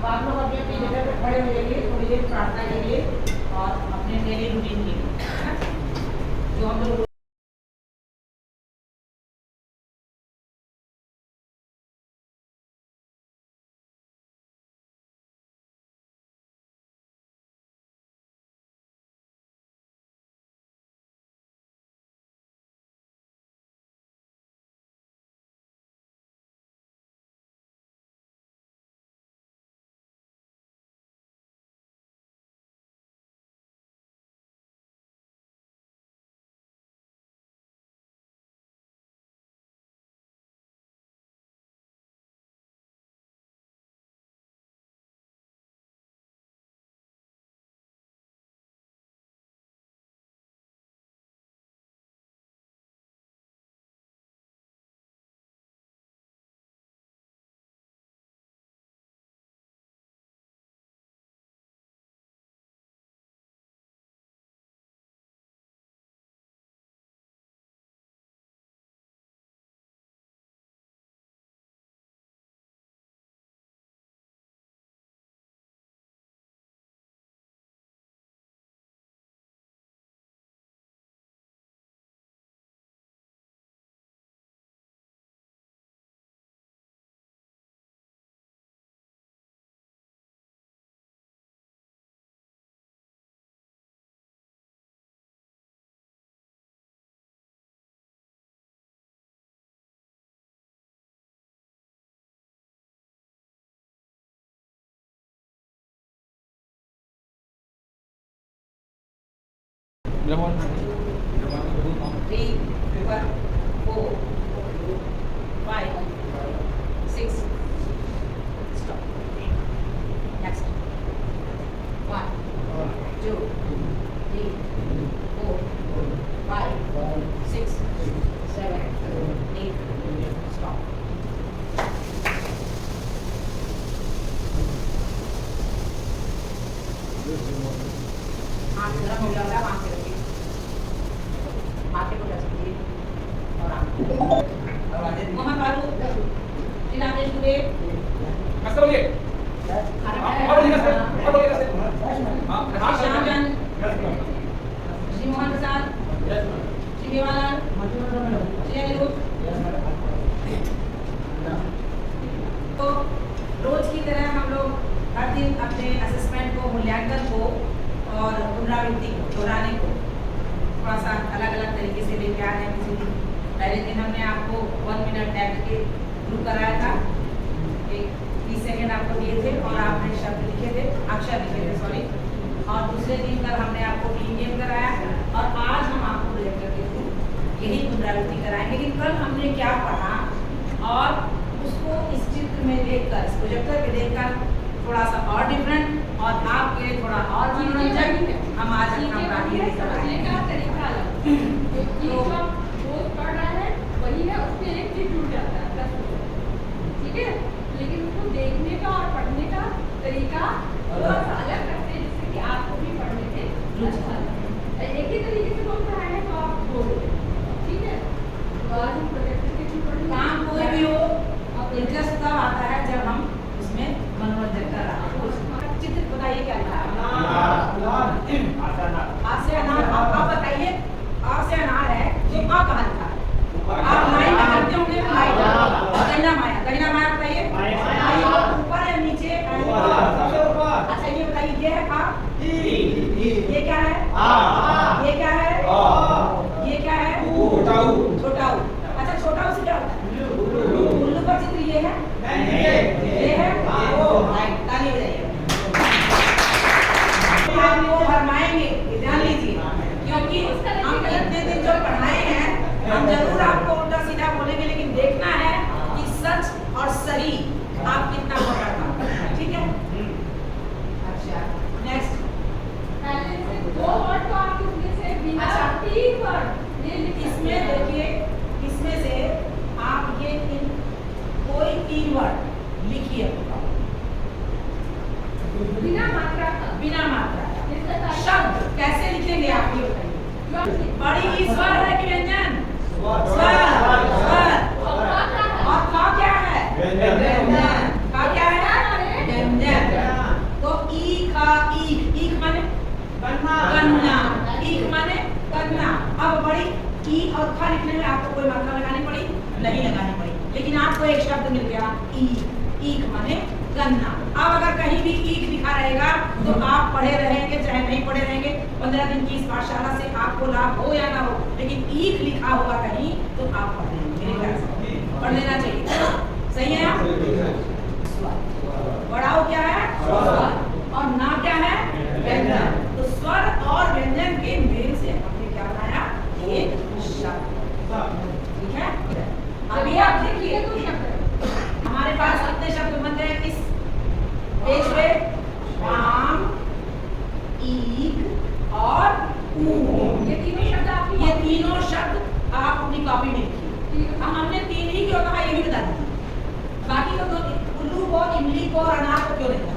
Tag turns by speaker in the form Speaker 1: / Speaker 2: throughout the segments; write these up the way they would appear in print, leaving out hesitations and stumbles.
Speaker 1: आप लोग अपनी अपनी जगह पे खड़े हो जाइए थोड़ी देर प्रार्थना के लिए और अपने डेली रूटीन के लिए जो हम लोग Three, four, five, six. Stop. Next. 1, 2, 3, 4, 5, 6, 7, 8. Stop. हाथ गर्म हो जाता है, वहां से रखिए, माथे को टच कीजिए और मोहम्मद बाबू जिलादेश हुए
Speaker 2: कसर बोलिए और बोलिए कसर हां
Speaker 1: शाहजहां श्री मोहन प्रसाद श्री मेवालाल श्री अनिरुद्ध। तो रोज की तरह हम लोग हर दिन अपने असेसमेंट को, मूल्यांकन को और पुनरावृत्ति को, दोहराने को थोड़ा सा अलग अलग तरीके से लेके आ रहे हैं। किसी दिन पहले दिन हमने आपको 1 मिनट टैग के ग्रुप कराया था, एक 30 सेकेंड आपको दिए थे और आपने शब्द लिखे थे, अक्षर लिखे थे, सॉरी। और दूसरे दिन कल हमने आपको टीम गेम कराया और आज हम आपको प्रोजेक्टर के थ्रू यही पुनरावृत्ति कराएंगे कि कल हमने क्या पढ़ा और उसको इस चित्र में देखकर, इस प्रोजेक्टर पे देखकर थोड़ा सा और डिफरेंट और आपके लिए थोड़ा और मनोरंजक हम आज अपना धीरे
Speaker 3: समझने का तरीका अलग है। जो रोज पढ़ रहा है वही है, उसमें एक चीज जुड़ जाता है, ठीक है, लेकिन उसको देखने का और पढ़ने का तरीका थोड़ा सा अलग करते हैं, जिससे कि आपको भी पढ़ने में अच्छा लगे। एक ही तरीके से लोग पढ़ाए हैं तो आप बोलोगे, ठीक है। तो आज हम प्रोजेक्ट के थ्रू
Speaker 1: काम कोई भी हो, इंटरेस्ट तब आता है जब हम उसमें मनोरंजन कर रहा है। चित्र बताइए क्या लिखा है? आ से अनार। आप बताइए, आ से अनार है तो आ कहाँ लिखा है? आप लाइन लगाते होंगे, गैना माया, गैना माया बताइए ऊपर या नीचे? अच्छा ये बताइए, ये है आ, ये क्या है? ये क्या है? ये क्या है? छोटा ऊ। अच्छा छोटा ऊ से क्या होता है? उल्लू का चित्र ये है? ये है? राइट, ताली बजाइए। आपको भरमाएंगे, ध्यान लीजिए, क्योंकि हम इतने दिन जो पढ़ाए हैं हम जरूर आपको उल्टा सीधा बोलेंगे, लेकिन देखना है कि सच और सही आप कितना पकड़ पाते हैं, ठीक है? अच्छा नेक्स्ट।
Speaker 3: पहले से 2 वर्ड तो आप इसमें से बिना 3 वर्ड ये लिख।
Speaker 1: इसमें देखिए, इसमें से आप ये कोई 3 वर्ड लिखिए
Speaker 3: बिना मात्रा का।
Speaker 1: बिना मात्रा का शब्द कैसे लिखेंगे आप ये बताइए? बड़ी स्वर है कि व्यंजन? स्वर। और का क्या है? व्यंजन। का क्या है? व्यंजन। और ख लिखने में आपको कोई मात्रा लगानी पड़ी नहीं लगानी पड़ी, लेकिन आपको एक शब्द मिल गया ईख माने गन्ना। अब अगर कहीं भी ईख लिखा रहेगा तो आप पढ़े रहेंगे चाहे नहीं पढ़े रहेंगे, 15 दिन की इस पाठशाला से आपको लाभ हो या ना हो, लेकिन ईख लिखा होगा कहीं तो आप पढ़ लेंगे, पढ़ लेना चाहिए। सही है आप? बढ़ाओ क्या है और ना क्या है व्यंजन। तो स्वर और व्यंजन के मेल से हमने क्या बनाया एक शब्द। ठीक है, अभी आप देखिए हमारे पास कितने शब्द बन गए इस पेज पे, आम, ईख और ऊख। ये तीनों शब्द आप अपनी कॉपी में लिखिए। हमने तीन ही क्यों कहा ये भी बता दीजिए, बाकी तो उल्लू को, इमली को और अनार को क्यों नहीं कहा?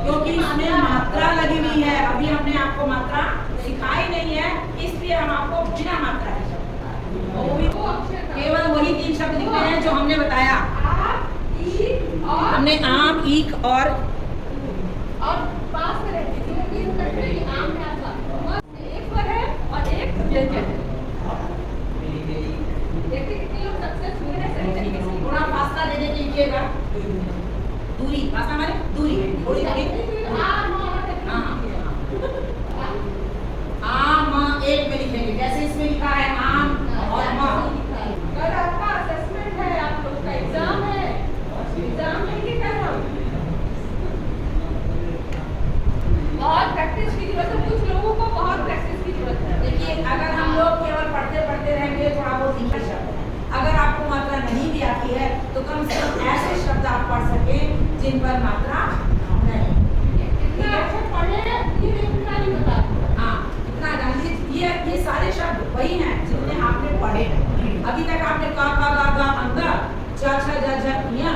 Speaker 1: क्योंकि इसमें मात्रा लगी हुई है। अभी हमने आपको मात्रा सिखाई नहीं है, इसलिए हम आपको बिना मात्रा के शब्द बता रहे हैं। वो भी केवल वही तीन शब्द लिखने हैं जो हमने बताया। हमने आम, ईख और
Speaker 3: पास में रहती थी आम में आता एक पर है और एक व्यंजन है। देखिए कितने लोग सक्सेस हुए हैं सही तरीके से।
Speaker 1: थोड़ा फासला देने के लिखिएगा, दूरी, फासला माने दूरी, थोड़ी दूरी। आम एक में लिखेंगे, जैसे इसमें लिखा है आम और माँ।
Speaker 3: कल आपका असेसमेंट है, आप लोग का एग्जाम है, एग्जाम में क्या कर रहा हूँ, बहुत प्रैक्टिस की जरूरत है। कुछ लोगों को बहुत प्रैक्टिस की जरूरत है।
Speaker 1: देखिए अगर हम लोग केवल पढ़ते पढ़ते रहेंगे थोड़ा बहुत लिखा शब्द है, अगर आपको मात्रा नहीं भी आती है तो कम से कम ऐसे शब्द आप पढ़ सके जिन पर मात्रा नहीं।
Speaker 3: इतना अच्छा पढ़े ये इतना नहीं बता।
Speaker 1: हाँ, इतना गांधी ये सारे शब्द वही हैं जिन्हें आपने पढ़े। अभी तक आपने का गा अंदर, चा छा जा जा या,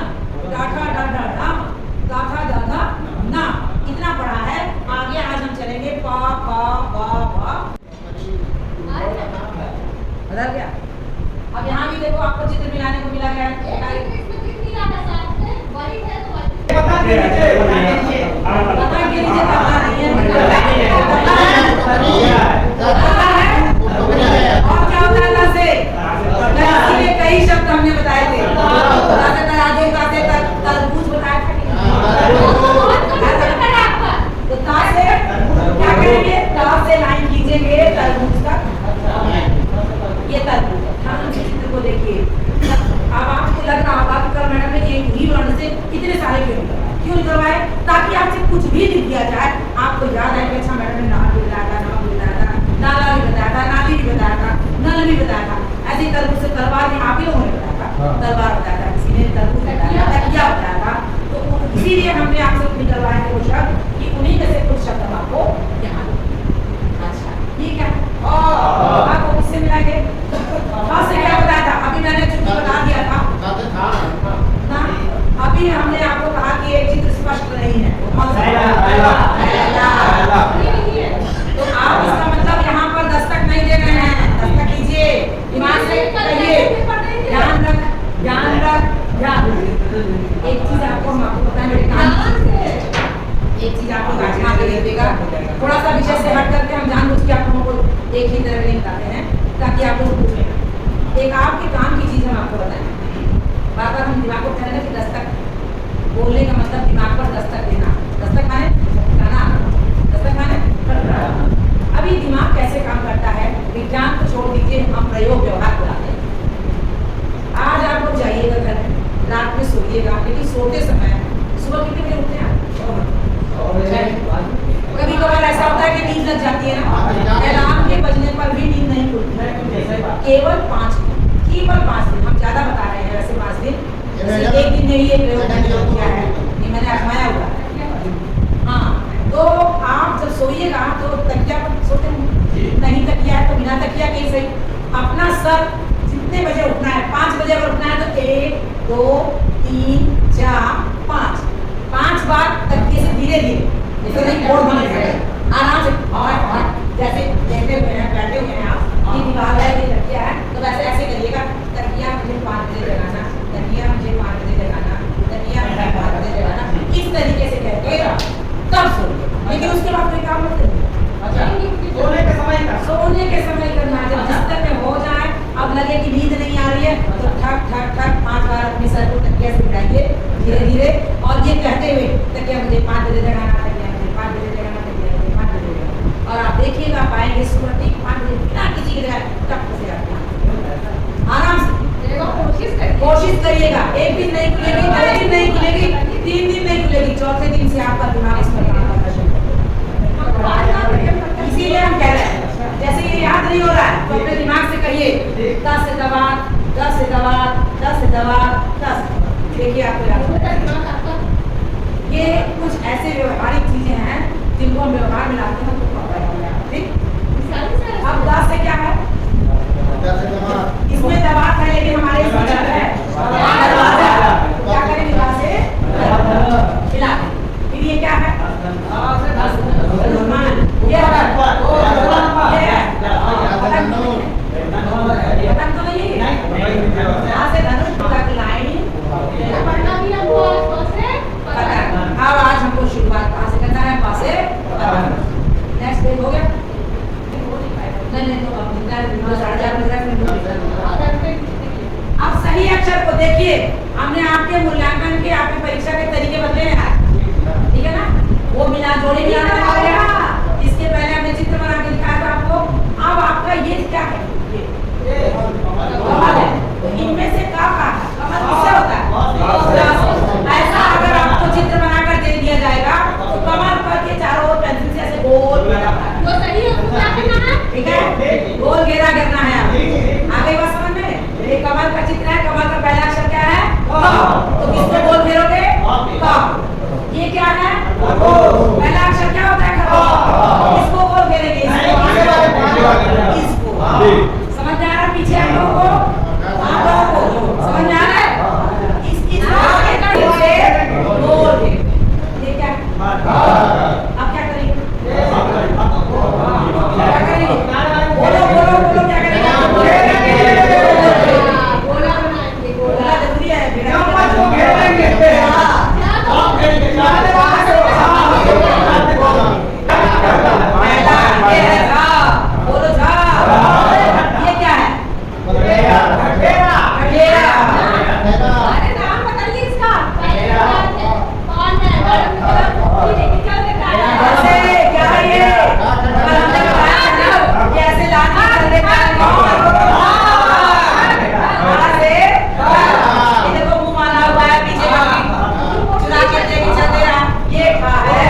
Speaker 1: डा ठा डा डा डा, गा था दा धा ना, इतना पढ़ा है। आगे आज हम चलेंगे पा पा पा पा। बदल गया। अब यहाँ भी देखो आपको चित्र मिलाने को मिला गया है। बता के नीचे बता नहीं है। और क्या होता है ला से? ला से कई शब्द हमने बताए थे। तराजू का से तरबूज बताया था। तो ता से क्या करेंगे? ता से लाइन खींचेंगे तरबूज तक। ये तरबूज। हम चित्र को देखिए। अब आपको लग रहा होगा कि कल मैडम ने एक ही वर्ण से इतने सारे क्यों निकलवाए, ताकि आपसे कुछ भी लिख दिया जाए आपको याद आए कि अच्छा मैडम ने नाम भी बताया था, नाम भी बताया था, नाला भी बताया था, नाली भी बताया था, नल भी बताया था। ऐसे ही तरबूज से तलवार भी आप ही लोगों ने बताया था, तलवार बताया था, किसी ने तरबूज बताया था, तकिया बताया था। तो इसीलिए हमने आपसे निकलवाए थे वो शब्द कि उन्हीं में से कुछ शब्द हम आपको यहाँ। अच्छा ठीक है, और आपको किससे मिलाएंगे? से क्या बताया था? अभी मैंने चुटकी बता दिया था ना। अभी हमने आपको कहा कि एक चित्र स्पष्ट नहीं है। तो आप इसका मतलब यहाँ पर दस्तक नहीं दे रहे हैं, दस्तक कीजिए, दिमाग से कहिए, ध्यान रख ध्यान रख ध्यान। एक चीज आपको हम आपको बताएं मेरे कान से, एक चीज आपको आजमा के देखिएगा। थोड़ा सा विषय से हट करके हम जानबूझ के आप लोगों को एक ही तरह नहीं बताते हैं ताकि आप लोग पूछें। एक आपके काम की चीज हम आपको बताएं। बार बार हम दिमाग को कह रहे हैं कि दस्तक बोलने का मतलब दिमाग पर दस्तक देना। दस्तक माने गाना, दस्तक माने अभी दिमाग कैसे काम करता है विज्ञान को छोड़ दीजिए, हम प्रयोग व्यवहार कराते हैं। आज आप लोग जाइएगा घर, रात में सोइएगा, लेकिन सोते समय सुबह कितने बजे उठते हैं? कभी कभार ऐसा होता है कि नींद लग जाती है ना, अलार्म के बजने पर भी नींद नहीं खुलती है। केवल 5 दिन, हम ज्यादा बता रहे हैं वैसे 5 दिन। एक दिन में ही एक प्रयोग किया है, ये मैंने आजमाया हुआ है। हाँ, तो आप जब सोइएगा तो तकिया पर सोते नहीं, तकिया है तो बिना तकिया के ही सही अपना सर जितने बजे उठना है, 5 बजे अगर उठना है तो 1 2 3 4 5 बार तकिए से धीरे धीरे, जैसे नहीं बोर्ड बने हैं, आराम से और जैसे लेटे हुए हैं, बैठे हुए हैं आप, ये दीवार है, ये तकिया है, तो वैसे ऐसे करिएगा। तकिया मुझे 5 बजे जगाना, तकिया मुझे 5 बजे जगाना, तकिया मुझे 5 बजे जगाना, इस तरीके से कहके तब सोइए। लेकिन उसके बाद कोई काम मत करिए।
Speaker 2: अच्छा, सोने के समय
Speaker 1: करना, जब बिस्तर में कोशिश करिएगा, एक दिन नहीं खुलेगी, 2 दिन नहीं खुलेगी, 3 दिन नहीं खुलेगी, चौथे दिन से आपका दिमाग इस पर इसीलिए हम कह रहे हैं, जैसे ये याद नहीं हो रहा है तो अपने दिमाग से कहिए 10 से दबा, 10 से दबा, 10 से दबा, 10। देखिए आपको याद होगा। ये कुछ ऐसे व्यवहारिक चीजें हैं जिनको हम व्यवहार में लाते हैं तो पता है, ठीक। अब 10 से क्या है, इसमें दबाव है लेकिन हमारे इसमें चल है क्या करें, दबा से हिला दें। फिर ये क्या है, ये पतंग तो नहीं है, यहाँ से धनुष तक लाइन। अब आज हमको शुरुआत कहाँ से करना है, पास से नेक्स्ट डे हो गया, नहीं तो अब सही अक्षर को देखिए, हमने आपके मूल्यांकन के आपके परीक्षा के तरीके बदले हैं, ठीक है ना, वो मिला जोड़ी मिलाना आ गया, इसके पहले हमने चित्र बना के दिखाया था आपको। अब आपका ये क्या है, ये कमल है, तो इनमें से का है, कमल किससे होता है, ऐसा अगर आपको चित्र बनाकर दे दिया जाएगा तो कमल पर के चारों ओर पेंसिल से ऐसे गोल
Speaker 3: वो सही है, उसको क्या करना है?
Speaker 1: ठीक है, गोल घेरा करना है। आगे बात समझ में, ये कमल का चित्र है, कमल का पहला अक्षर क्या है, तो किसको गोल घेरोगे, क। ये क्या है, पहला अक्षर क्या होता है, इसको गोल घेरेंगे, इसको। समझ आ रहा है पीछे आप लोगों को, आप लोगों को समझ आ रहा है, इसकी गोल घेरेंगे। ये क्या, अब क्या करेंगे, क्या करेंगे, बोलो बोलो बोलो, क्या करेंगे, गोला बनाएंगे, गोला जरूरी है, बोलो झा, ये क्या है, अरे नाम बताइए इसका, कौन है, क्या है ये, कैसे लाना करने का, इधर को मुंह मारा हुआ है, पीछे चुरा के देगी चलते रहा, ये क्या है,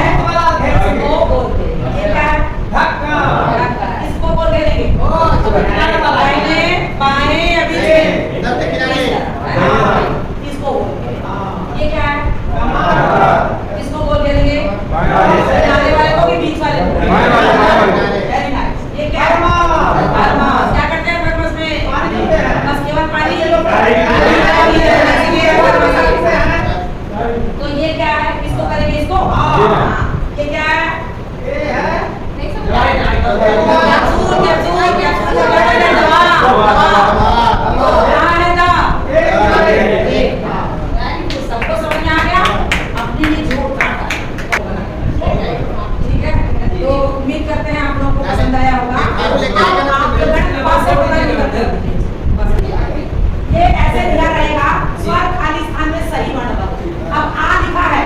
Speaker 1: इसको बोलते हैं, ये क्या है, इसको बोल के देंगे, दाहिने बाएं अभी इसको बोलते हैं, ये क्या है, इसको बोल के देंगे, आने वाले को भी बीच वाले को, वेरी नाइस। ये क्या है, क्या करते हैं थर्मस में, बस केवल पानी तो ये क्या है, किसको करेंगे, इसको, ये क्या है, सबको समझ में आ गया, अपने लिए जोड़ काटा, ठीक है, तो उम्मीद करते हैं आप लोगों को पसंद आया होगा। ये ऐसे दिया रहेगा, स्वर खाली स्थान में सही वर्ण बदलो। अब आ लिखा है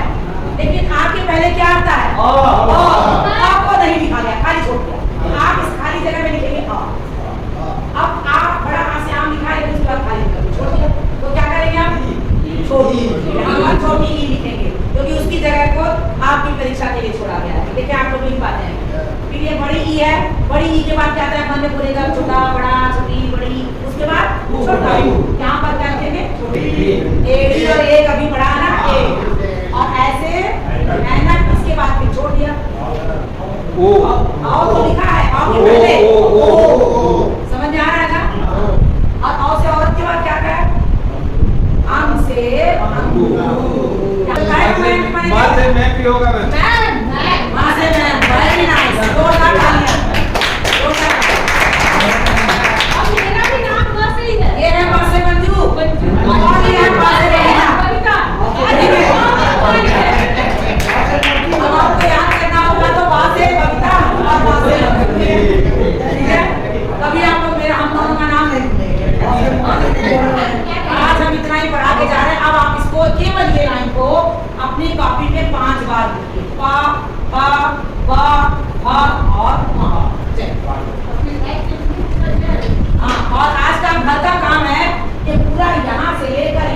Speaker 1: लेकिन आ के पहले क्या आता है, आपको नहीं लिखा गया, खाली छोड़ दिया, आप इस खाली जगह में लिखेंगे आ। अब आ बड़ा आ से आम लिखा है लेकिन उसके बाद खाली छोड़ दिया, तो क्या करेंगे आप, छोटी ई लिखेंगे क्योंकि उसकी जगह को आपकी परीक्षा के लिए छोड़ा गया है। देखिए आप लोग लिख पाते हैं, फिर ये बड़ी ई है, बड़ी ई के बाद क्या आता है, मध्य बोलेगा छोटा बड़ा छोटी बड़ी, उसके बाद छोटा, यहाँ पर क्या लिखेंगे, छोटी एड़ी और एक अभी बड़ा है ना ए, और ऐसे ऐनक इसके बाद फिर छोड़ दिया, आओ तो लिखा है, आओ के पहले समझ आ रहा है ना, और आओ से औरत के बाद क्या है, आम से
Speaker 2: माँ से मैं भी होगा,
Speaker 1: माँ से मैं, वेरी नाइस, जोरदार तालियां, जोरदार।
Speaker 3: अब मेरा भी नाम माँ से ही है,
Speaker 1: ये है माँ से मंजू, और ये है माँ से रहीना। अब आपको याद करना होगा तो माँ से बबीता और माँ से ठीक है, कभी आप लोग मेरा हम दोनों का नाम नहीं भूलेंगे। आज हम इतना ही पढ़ा के जा रहे हैं, अब आप इसको केवल ये लाइन को अपनी कॉपी पे 5 बार लिखिए, पा पा पा पा और मा। हाँ, और आज का घर का काम है कि पूरा यहाँ से लेकर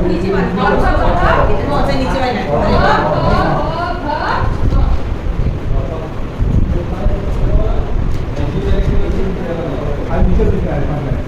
Speaker 1: नीचे वाली बहुत से नीचे वाली
Speaker 2: आज नीचे दिख रहा है